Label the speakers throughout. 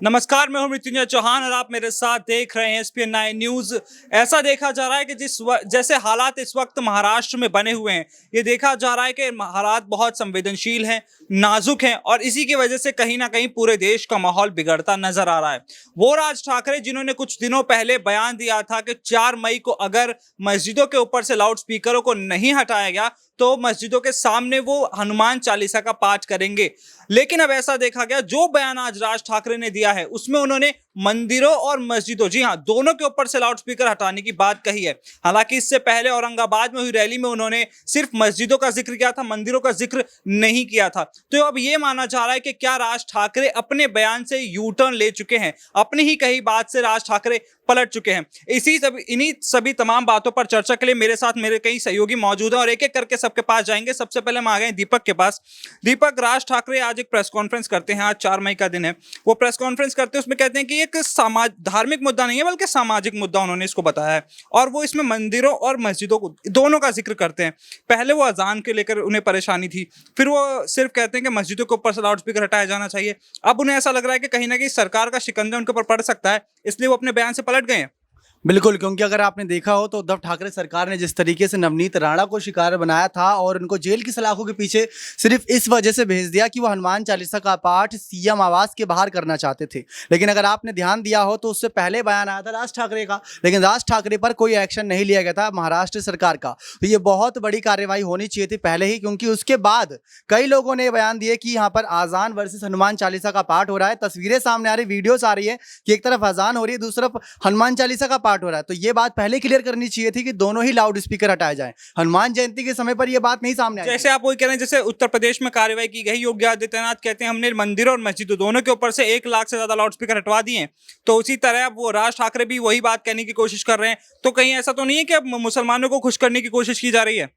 Speaker 1: नमस्कार, मैं हूं मृत्युंजय चौहान और आप मेरे साथ देख रहे हैं एसपीएन 9 न्यूज। ऐसा देखा जा रहा है कि जैसे हालात इस वक्त महाराष्ट्र में बने हुए हैं, ये देखा जा रहा है कि हालात बहुत संवेदनशील हैं, नाजुक हैं और इसी की वजह से कहीं ना कहीं पूरे देश का माहौल बिगड़ता नजर आ रहा है। वो राज ठाकरे जिन्होंने कुछ दिनों पहले बयान दिया था कि 4 मई को अगर मस्जिदों के ऊपर से लाउड स्पीकरों को नहीं हटाया गया तो मस्जिदों के सामने वो हनुमान चालीसा का पाठ करेंगे। लेकिन अब ऐसा देखा गया, जो बयान आज राज ठाकरे ने दिया है उसमें उन्होंने मंदिरों और मस्जिदों, जी हां, दोनों के ऊपर से लाउड स्पीकर हटाने की बात कही है। हालांकि इससे पहले औरंगाबाद में हुई रैली में उन्होंने सिर्फ मस्जिदों का जिक्र किया था, मंदिरों का जिक्र नहीं किया था। तो अब यह माना जा रहा है कि क्या राज ठाकरे अपने बयान से यू टर्न ले चुके हैं, अपनी ही कही बात से राज ठाकरे पलट चुके हैं। इन्हीं सभी तमाम बातों पर चर्चा के लिए मेरे साथ मेरे कई सहयोगी मौजूद हैं और एक एक करके सबके पास जाएंगे। सबसे पहले हम आ गए दीपक के पास। दीपक, राज ठाकरे आज एक प्रेस कॉन्फ्रेंस करते हैं, आज 4 मई का दिन है। वो प्रेस कॉन्फ्रेंस करते हैं, उसमें कहते हैं कि एक धार्मिक मुद्दा नहीं है बल्कि सामाजिक मुद्दा उन्होंने इसको बताया है और वो इसमें मंदिरों और मस्जिदों को दोनों का जिक्र करते हैं। पहले वो अजान के लेकर उन्हें परेशानी थी, फिर वो सिर्फ कहते हैं कि मस्जिदों के ऊपर से लाउड स्पीकर हटाया जाना चाहिए। अब उन्हें ऐसा लग रहा है कि कहीं ना कहीं सरकार का शिकंजा उनके ऊपर पड़ सकता है, इसलिए वो अपने बयान से पलट गए हैं।
Speaker 2: बिल्कुल, क्योंकि अगर आपने देखा हो तो उद्धव ठाकरे सरकार ने जिस तरीके से नवनीत राणा को शिकार बनाया था और उनको जेल की सलाखों के पीछे सिर्फ इस वजह से भेज दिया कि वो हनुमान चालीसा का पाठ सीएम आवास के बाहर करना चाहते थे। लेकिन अगर आपने ध्यान दिया हो तो उससे पहले बयान आया था राज ठाकरे का, लेकिन राज ठाकरे पर कोई एक्शन नहीं लिया गया था महाराष्ट्र सरकार का। तो ये बहुत बड़ी कार्रवाई होनी चाहिए थी पहले ही, क्योंकि उसके बाद कई लोगों ने बयान दिए कि यहाँ पर आजान वर्सेस हनुमान चालीसा का पाठ हो रहा है। तस्वीरें सामने आ रही, वीडियोस आ रही है कि एक तरफ आजान हो रही है, दूसरी तरफ हनुमान चालीसा का पाठ हो रहा है। तो ये बात पहले क्लियर करनी चाहिए थी कि दोनों ही लाउड स्पीकर हटाए जाएं। हनुमान जयंती के समय पर यह बात नहीं सामने आई।
Speaker 1: जैसे आप वही कह रहे हैं, जैसे उत्तर प्रदेश में कार्रवाई की गई, योगी आदित्यनाथ कहते हैं हमने मंदिरों और मस्जिदों दोनों के ऊपर से 1 लाख से ज्यादा लाउड स्पीकर हटवा दिए हैं। तो उसी तरह अब वो राज ठाकरे भी वही बात कहने की कोशिश कर रहे हैं। तो कहीं ऐसा तो नहीं है कि अब मुसलमानों को खुश करने की कोशिश की जा रही है?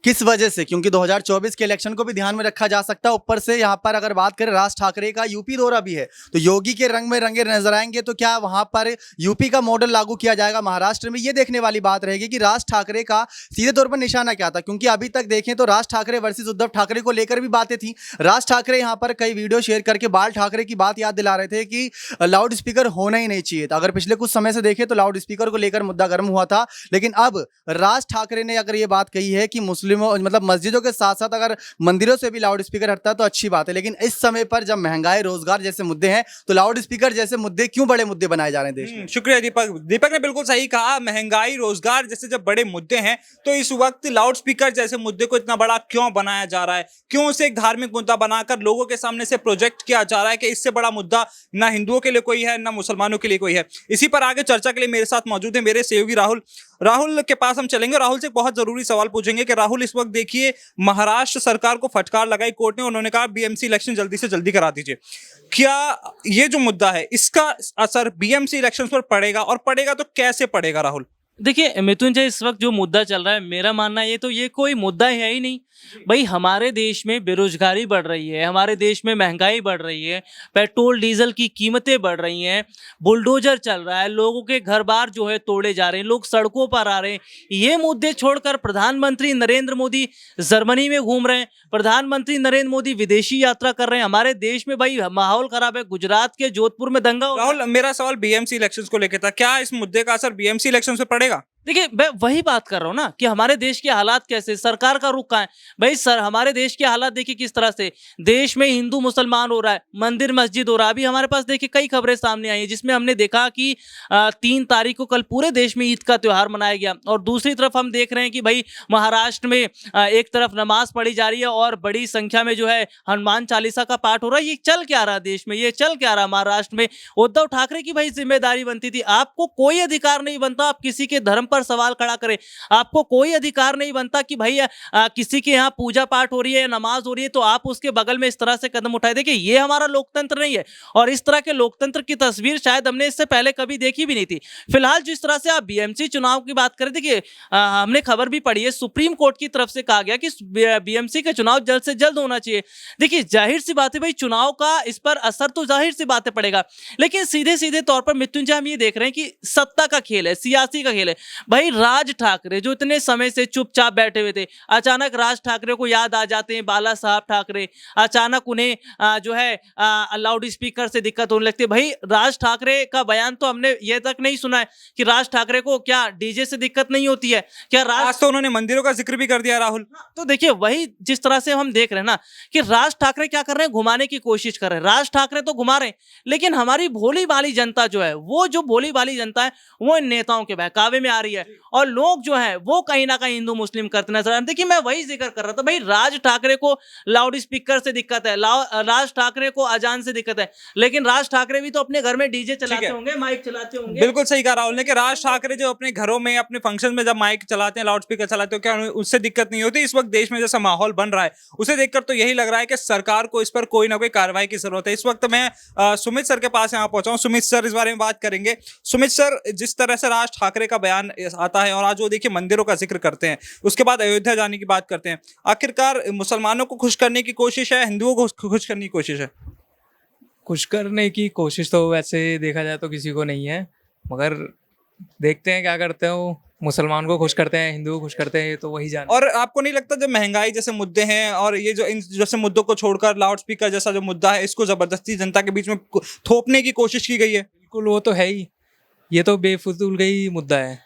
Speaker 2: किस वजह से? क्योंकि 2024 के इलेक्शन को भी ध्यान में रखा जा सकता है। ऊपर से यहाँ पर अगर बात करें, राज ठाकरे का यूपी दौरा भी है, तो योगी के रंग में रंगे नजर आएंगे। तो क्या वहां पर यूपी का मॉडल लागू किया जाएगा महाराष्ट्र में? ये देखने वाली बात रहेगी कि राज ठाकरे का सीधे तौर पर निशाना क्या था। क्योंकि अभी तक देखें तो राज ठाकरे वर्सेस उद्धव ठाकरे को लेकर भी बातें थी। राज ठाकरे यहाँ पर कई वीडियो शेयर करके बाल ठाकरे की बात याद दिला रहे थे कि लाउड स्पीकर होना ही नहीं चाहिए था। अगर पिछले कुछ समय से देखें तो लाउड स्पीकर को लेकर मुद्दा गर्म हुआ था, लेकिन अब राज ठाकरे ने अगर ये बात कही है कि मुस्लिमों मतलब मस्जिद के साथ साथ अगर मंदिरों से भी लाउड स्पीकर हटता है तो अच्छी बात है। लेकिन इस समय पर जब महंगाई, रोजगार जैसे मुद्दे हैं, तो लाउड स्पीकर जैसे मुद्दे क्यों बड़े मुद्दे बनाए जा रहे हैं देश में?
Speaker 1: शुक्रिया दीपक। दीपक ने बिल्कुल सही कहा, महंगाई, रोजगार जैसे जब बड़े मुद्दे हैं तो इस वक्त लाउड स्पीकर जैसे मुद्दे को इतना बड़ा क्यों बनाया जा रहा है? क्यों उसे एक धार्मिक मुद्दा बनाकर लोगों के सामने से प्रोजेक्ट किया जा रहा है कि इससे बड़ा मुद्दा ना हिंदुओं के लिए कोई है ना मुसलमानों के लिए कोई है? इसी पर आगे चर्चा के लिए मेरे साथ मौजूद है मेरे सहयोगी राहुल। राहुल के पास हम चलेंगे। राहुल से एक बहुत जरूरी सवाल पूछेंगे कि राहुल, इस वक्त देखिए महाराष्ट्र सरकार को फटकार लगाई कोर्ट ने, उन्होंने कहा बीएमसी इलेक्शन जल्दी से जल्दी करा दीजिए। क्या ये जो मुद्दा है इसका असर बीएमसी इलेक्शंस पर पड़ेगा और पड़ेगा तो कैसे पड़ेगा राहुल?
Speaker 3: देखिए मृत्युंजय, इस वक्त जो मुद्दा चल रहा है, मेरा मानना ये तो ये कोई मुद्दा है ही नहीं भाई। हमारे देश में बेरोजगारी बढ़ रही है, हमारे देश में महंगाई बढ़ रही है, पेट्रोल डीजल की कीमतें बढ़ रही हैं, बुलडोजर चल रहा है, लोगों के घर बार जो है तोड़े जा रहे हैं, लोग सड़कों पर आ रहे हैं। ये मुद्दे छोड़कर प्रधानमंत्री नरेंद्र मोदी जर्मनी में घूम रहे हैं, प्रधानमंत्री नरेंद्र मोदी विदेशी यात्रा कर रहे हैं। हमारे देश में भाई माहौल खराब है। गुजरात के जोधपुर में दंगा हो।
Speaker 1: राहुल, मेरा सवाल बीएमसी इलेक्शंस को लेकर था। क्या इस मुद्दे का असर बीएमसी इलेक्शन पे पड़ेगा?
Speaker 3: देखिए, मैं वही बात कर रहा हूँ ना कि हमारे देश के हालात कैसे, सरकार का रुख कहाँ है भाई। सर, हमारे देश के हालात देखिए किस तरह से, देश में हिंदू मुसलमान हो रहा है, मंदिर मस्जिद हो रहा है। अभी हमारे पास देखिए कई खबरें सामने आई हैं जिसमें हमने देखा कि 3 तारीख को कल पूरे देश में ईद का त्योहार मनाया गया और दूसरी तरफ हम देख रहे हैं कि भाई महाराष्ट्र में एक तरफ नमाज पढ़ी जा रही है और बड़ी संख्या में जो है हनुमान चालीसा का पाठ हो रहा है। ये चल क्या रहा देश में, ये चल क्या रहा महाराष्ट्र में? उद्धव ठाकरे की भाई जिम्मेदारी बनती थी। आपको कोई अधिकार नहीं बनता आप किसी के धर्म पर सवाल खड़ा करें। आपको कोई अधिकार नहीं बनता कि भाई किसी के यहाँ पूजा पाठ हो रही है या नमाज हो रही है तो आप उसके बगल में इस तरह से कदम उठाए। देखिए, ये हमारा लोकतंत्र नहीं है और इस तरह के लोकतंत्र की तस्वीर शायद हमने इससे पहले कभी देखी भी नहीं थी। फिलहाल जिस तरह से आप बीएमसी चुनाव की बात करें, देखिए हमने खबर भी पढ़ी है, सुप्रीम कोर्ट की तरफ से कहा गया कि बीएमसी के चुनाव जल्द से जल्द होना चाहिए। देखिए, जाहिर सी बात है भाई, चुनाव का इस पर असर तो जाहिर सी बातें पड़ेगा, लेकिन सीधे सीधे तौर पर मृत्युंजय हम ये देख रहे हैं कि सत्ता का खेल है, सियासी का खेल है भाई राज ठाकरे जो इतने समय से चुपचाप बैठे हुए थे, अचानक राज ठाकरे को याद आ जाते हैं बाला साहब ठाकरे, अचानक उन्हें जो है लाउड स्पीकर से दिक्कत होने लगती है। भाई राज ठाकरे का बयान तो हमने ये तक नहीं सुना है कि राज ठाकरे को क्या डीजे से दिक्कत नहीं होती है क्या?
Speaker 1: आज तो उन्होंने मंदिरों का जिक्र भी कर दिया राहुल।
Speaker 3: तो देखिए वही जिस तरह से हम देख रहे हैं ना कि राज ठाकरे क्या कर रहे हैं, घुमाने की कोशिश कर रहे हैं। राज ठाकरे तो घुमा रहे हैं, लेकिन हमारी भोली भाली जनता जो है, वो जो भोली भाली जनता है वो इन नेताओं के बहकावे में आ रही है, और लोग जो है वो कहीं ना कहीं हिंदू मुस्लिम करते नजर आ रहे हैं। देखिए मैं वही जिक्र कर रहा था, भाई राज ठाकरे को लाउड स्पीकर से दिक्कत है, राज ठाकरे को अजान से दिक्कत है, लेकिन राज ठाकरे भी तो अपने घर में डीजे चलाते होंगे, माइक चलाते होंगे।
Speaker 1: बिल्कुल सही कहा राहुल ने कि राज ठाकरे जो अपने घरों में अपने फंक्शन में जब माइक चलाते हैं, लाउड स्पीकर चलाते हैं, क्या उससे दिक्कत नहीं होती? इस वक्त देश में जैसा माहौल बन रहा है उसे देखकर तो यही लग रहा है कि सरकार को इस पर कोई ना कोई कार्रवाई की जरूरत है। इस वक्त मैं सुमित सर के पास यहाँ पहुंचा हूँ। सुमित सर इस बारे में बात करेंगे। सुमित सर, जिस तरह से राज ठाकरे का बयान आता है और आज वो देखिए मंदिरों का जिक्र करते हैं, उसके बाद अयोध्या जाने की बात करते हैं, आखिरकार मुसलमानों को खुश करने की कोशिश है, हिंदुओं को खुश करने की कोशिश है?
Speaker 4: खुश करने की कोशिश तो वैसे देखा जाए तो किसी को नहीं है, मगर देखते हैं क्या करते हो। मुसलमान को खुश करते हैं, हिंदू को खुश करते हैं, तो वही जान।
Speaker 1: और आपको नहीं लगता जब महंगाई जैसे मुद्दे हैं और ये जो इन जैसे मुद्दों को छोड़कर लाउड स्पीकर जैसा जो मुद्दा है, इसको जबरदस्ती जनता के बीच में थोपने की कोशिश की गई है?
Speaker 4: बिल्कुल, वो तो है ही। ये तो बेफजूल का ही मुद्दा है,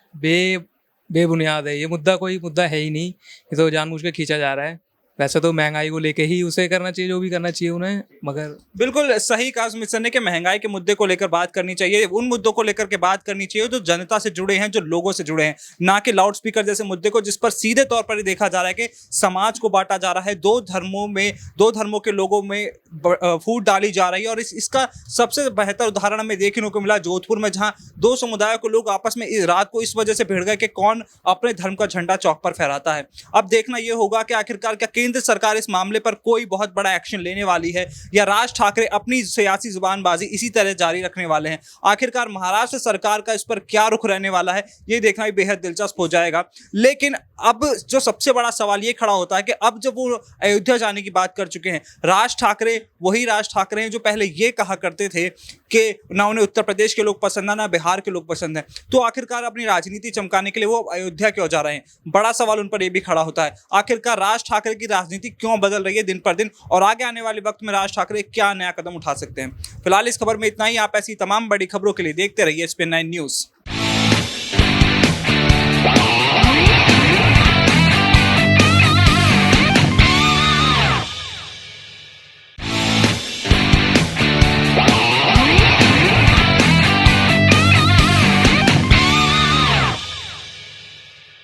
Speaker 4: बेबुनियाद है। ये मुद्दा कोई मुद्दा है ही नहीं, ये तो जानबूझ के खींचा जा रहा है। वैसे तो महंगाई को लेके ही उसे करना चाहिए जो भी करना चाहिए उन्हें, मगर
Speaker 1: बिल्कुल सही कहा सुमित सर ने कि महंगाई के मुद्दे को लेकर बात करनी चाहिए, उन मुद्दों को लेकर के बात करनी चाहिए जो जनता से जुड़े हैं, जो लोगों से जुड़े हैं, ना कि लाउड स्पीकर जैसे मुद्दे को, जिस पर सीधे तौर पर देखा जा रहा है कि समाज को बांटा जा रहा है, दो धर्मों के लोगों में फूट डाली जा रही है। और इसका सबसे बेहतर उदाहरण हमें देखने को मिला जोधपुर में, जहां दो समुदायों के लोग आपस में इस रात को इस वजह से भिड़ गए कि कौन अपने धर्म का झंडा चौक पर फहराता है। अब देखना यह होगा कि आखिरकार क्या केंद्र सरकार इस मामले पर कोई बहुत बड़ा एक्शन लेने वाली है, या राज ठाकरे अपनी सियासी जुबानबाजी इसी तरह जारी रखने वाले हैं। आखिरकार महाराष्ट्र सरकार का इस पर क्या रुख रहने वाला है, ये देखना भी बेहद दिलचस्प हो जाएगा। लेकिन अब जो सबसे बड़ा सवाल ये खड़ा होता है कि अब जब वो अयोध्या जाने की बात कर चुके हैं, राज ठाकरे वही राज ठाकरे हैं जो पहले ये कहा करते थे कि ना उन्हें उत्तर प्रदेश के लोग पसंद है, ना बिहार के लोग पसंद है, तो आखिरकार अपनी राजनीति चमकाने के लिए वो अयोध्या क्यों जा रहे हैं? बड़ा सवाल उन पर यह भी खड़ा होता है, आखिरकार राज ठाकरे की राजनीति क्यों बदल रही है दिन पर दिन, और आगे आने वाले वक्त में राज ठाकरे क्या नया कदम उठा सकते हैं? फिलहाल इस खबर में इतना ही। आप ऐसी तमाम बड़ी खबरों के लिए देखते रहिए SPN9 न्यूज़।